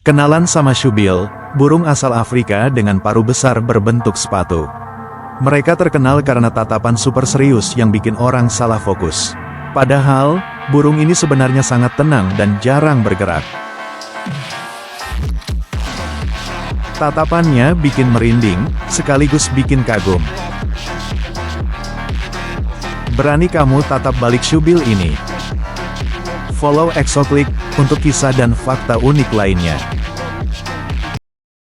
Kenalan sama Syubil, burung asal Afrika dengan paruh besar berbentuk sepatu. Mereka terkenal karena tatapan super serius yang bikin orang salah fokus. Padahal, burung ini sebenarnya sangat tenang dan jarang bergerak. Tatapannya bikin merinding, sekaligus bikin kagum. Berani kamu tatap balik Syubil ini? Follow ExoClick untuk kisah dan fakta unik lainnya.